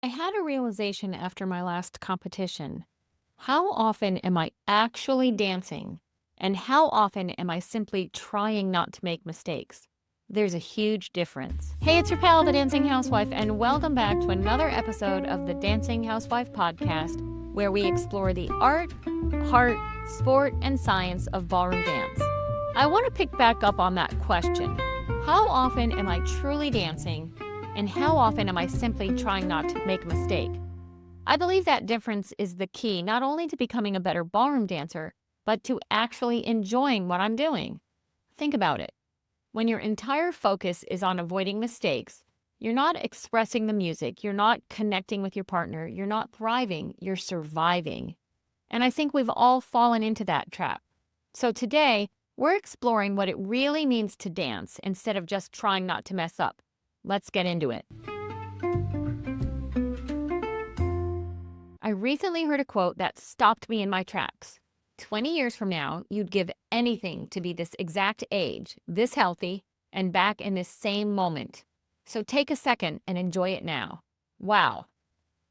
I had a realization after my last competition. How often am I actually dancing? And how often am I simply trying not to make mistakes? There's a huge difference. Hey, it's your pal, the Dancing Housewife, and welcome back to another episode of the Dancing Housewife Podcast, where we explore the art, heart, sport, and science of ballroom dance. I want to pick back up on that question. How often am I truly dancing? And how often am I simply trying not to make a mistake? I believe that difference is the key not only to becoming a better ballroom dancer, but to actually enjoying what I'm doing. Think about it. When your entire focus is on avoiding mistakes, you're not expressing the music, you're not connecting with your partner, you're not thriving, you're surviving. And I think we've all fallen into that trap. So today, we're exploring what it really means to dance instead of just trying not to mess up. Let's get into it. I recently heard a quote that stopped me in my tracks. 20 years from now, you'd give anything to be this exact age, this healthy, and back in this same moment. So take a second and enjoy it now. Wow.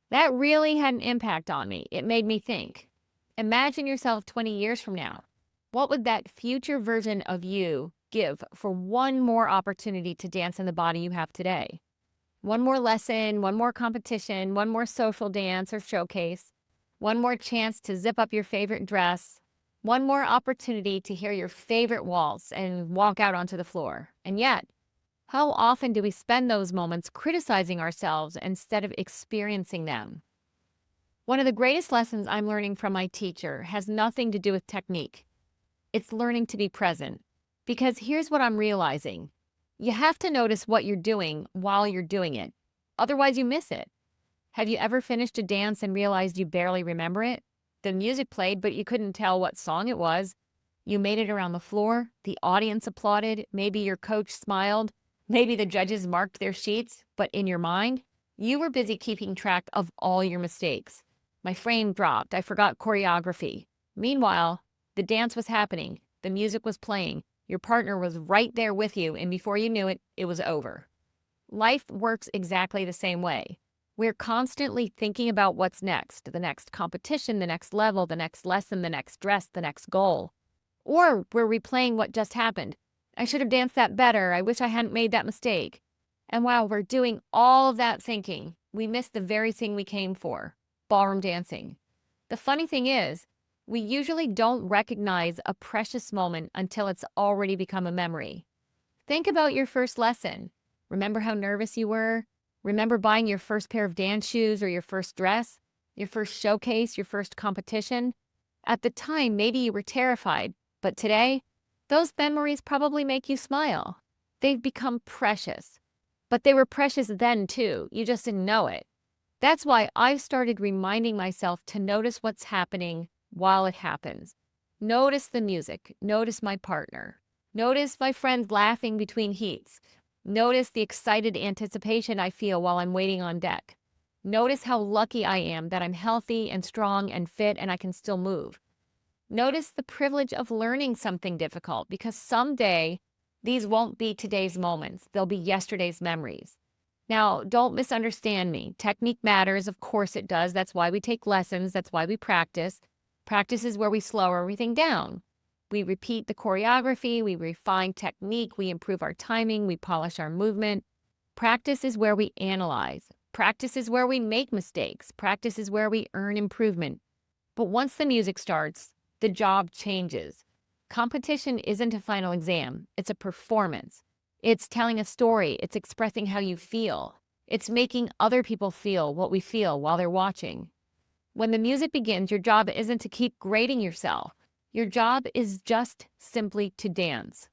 That really had an impact on me. It made me think. Imagine yourself 20 years from now. What would that future version of you give for one more opportunity to dance in the body you have today? One more lesson, one more competition, one more social dance or showcase, one more chance to zip up your favorite dress, one more opportunity to hear your favorite waltz and walk out onto the floor. And yet, how often do we spend those moments criticizing ourselves instead of experiencing them? One of the greatest lessons I'm learning from my teacher has nothing to do with technique. It's learning to be present. Because here's what I'm realizing. You have to notice what you're doing while you're doing it. Otherwise, you miss it. Have you ever finished a dance and realized you barely remember it? The music played, but you couldn't tell what song it was. You made it around the floor. The audience applauded. Maybe your coach smiled. Maybe the judges marked their sheets. But in your mind, you were busy keeping track of all your mistakes. My frame dropped. I forgot choreography. Meanwhile, the dance was happening. The music was playing. Your partner was right there with you, and before you knew it, it was over. Life works exactly the same way. We're constantly thinking about what's next, the next competition, the next level, the next lesson, the next dress, the next goal. Or we're replaying what just happened. I should have danced that better. I wish I hadn't made that mistake. And while we're doing all of that thinking, we miss the very thing we came for, ballroom dancing. The funny thing is, we usually don't recognize a precious moment until it's already become a memory. Think about your first lesson. Remember how nervous you were? Remember buying your first pair of dance shoes or your first dress? Your first showcase, your first competition? At the time, maybe you were terrified, but today, those memories probably make you smile. They've become precious. But they were precious then too, you just didn't know it. That's why I've started reminding myself to notice what's happening while it happens. Notice the music. Notice my partner. Notice my friends laughing between heats. Notice the excited anticipation I feel while I'm waiting on deck. Notice how lucky I am that I'm healthy and strong and fit and I can still move. Notice the privilege of learning something difficult because someday these won't be today's moments. They'll be yesterday's memories. Now, don't misunderstand me. Technique matters. Of course it does. That's why we take lessons. That's why we practice. Practice is where we slow everything down. We repeat the choreography, we refine technique, we improve our timing, we polish our movement. Practice is where we analyze. Practice is where we make mistakes. Practice is where we earn improvement. But once the music starts, the job changes. Competition isn't a final exam. It's a performance. It's telling a story. It's expressing how you feel. It's making other people feel what we feel while they're watching. When the music begins, your job isn't to keep grading yourself. Your job is just simply to dance.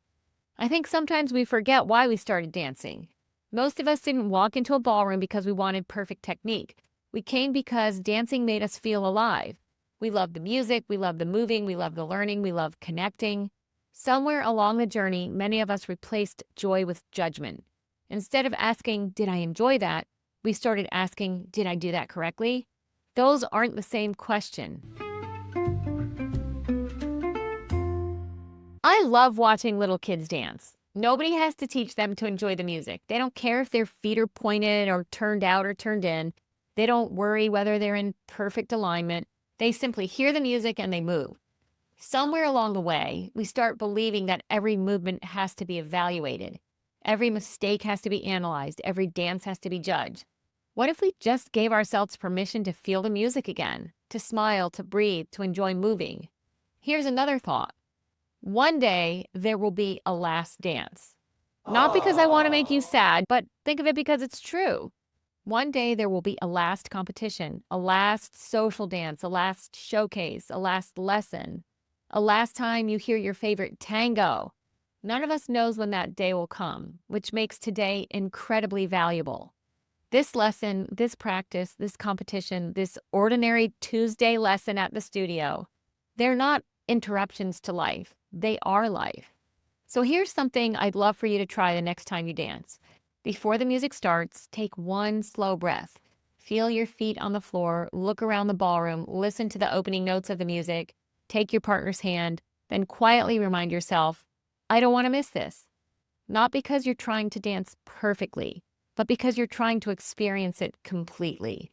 I think sometimes we forget why we started dancing. Most of us didn't walk into a ballroom because we wanted perfect technique. We came because dancing made us feel alive. We love the music, we love the moving, we love the learning, we love connecting. Somewhere along the journey, many of us replaced joy with judgment. Instead of asking, did I enjoy that? We started asking, did I do that correctly? Those aren't the same question. I love watching little kids dance. Nobody has to teach them to enjoy the music. They don't care if their feet are pointed or turned out or turned in. They don't worry whether they're in perfect alignment. They simply hear the music and they move. Somewhere along the way, we start believing that every movement has to be evaluated. Every mistake has to be analyzed. Every dance has to be judged. What if we just gave ourselves permission to feel the music again, to smile, to breathe, to enjoy moving? Here's another thought. One day, there will be a last dance. Not because I want to make you sad, but think of it because it's true. One day, there will be a last competition, a last social dance, a last showcase, a last lesson, a last time you hear your favorite tango. None of us knows when that day will come, which makes today incredibly valuable. This lesson, this practice, this competition, this ordinary Tuesday lesson at the studio, they're not interruptions to life. They are life. So here's something I'd love for you to try the next time you dance. Before the music starts, take one slow breath. Feel your feet on the floor, look around the ballroom, listen to the opening notes of the music, take your partner's hand, then quietly remind yourself, I don't want to miss this. Not because you're trying to dance perfectly, but because you're trying to experience it completely.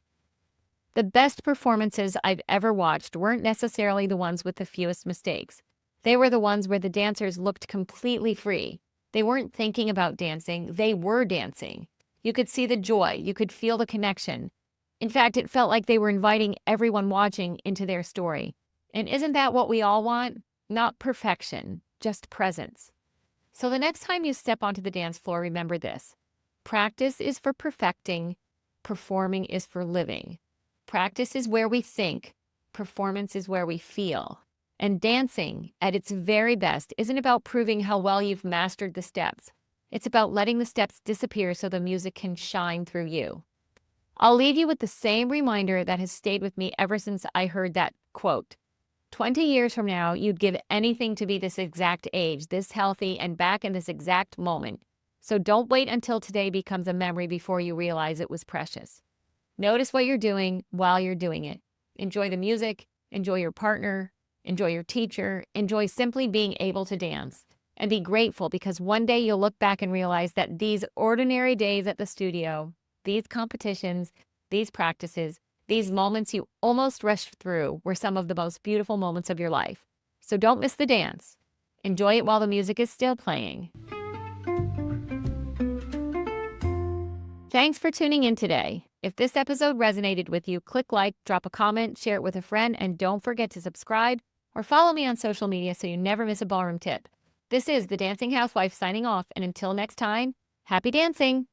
The best performances I've ever watched weren't necessarily the ones with the fewest mistakes. They were the ones where the dancers looked completely free. They weren't thinking about dancing, they were dancing. You could see the joy, you could feel the connection. In fact, it felt like they were inviting everyone watching into their story. And isn't that what we all want? Not perfection, just presence. So the next time you step onto the dance floor, remember this. Practice is for perfecting, performing is for living. Practice is where we think, performance is where we feel. And dancing, at its very best, isn't about proving how well you've mastered the steps. It's about letting the steps disappear so the music can shine through you. I'll leave you with the same reminder that has stayed with me ever since I heard that quote. 20 years from now, you'd give anything to be this exact age, this healthy, and back in this exact moment. So don't wait until today becomes a memory before you realize it was precious. Notice what you're doing while you're doing it. Enjoy the music, enjoy your partner, enjoy your teacher, enjoy simply being able to dance. And be grateful because one day you'll look back and realize that these ordinary days at the studio, these competitions, these practices, these moments you almost rushed through were some of the most beautiful moments of your life. So don't miss the dance. Enjoy it while the music is still playing. Thanks for tuning in today. If this episode resonated with you, click like, drop a comment, share it with a friend, and don't forget to subscribe or follow me on social media so you never miss a ballroom tip. This is the Dancing Housewife signing off, and until next time, happy dancing!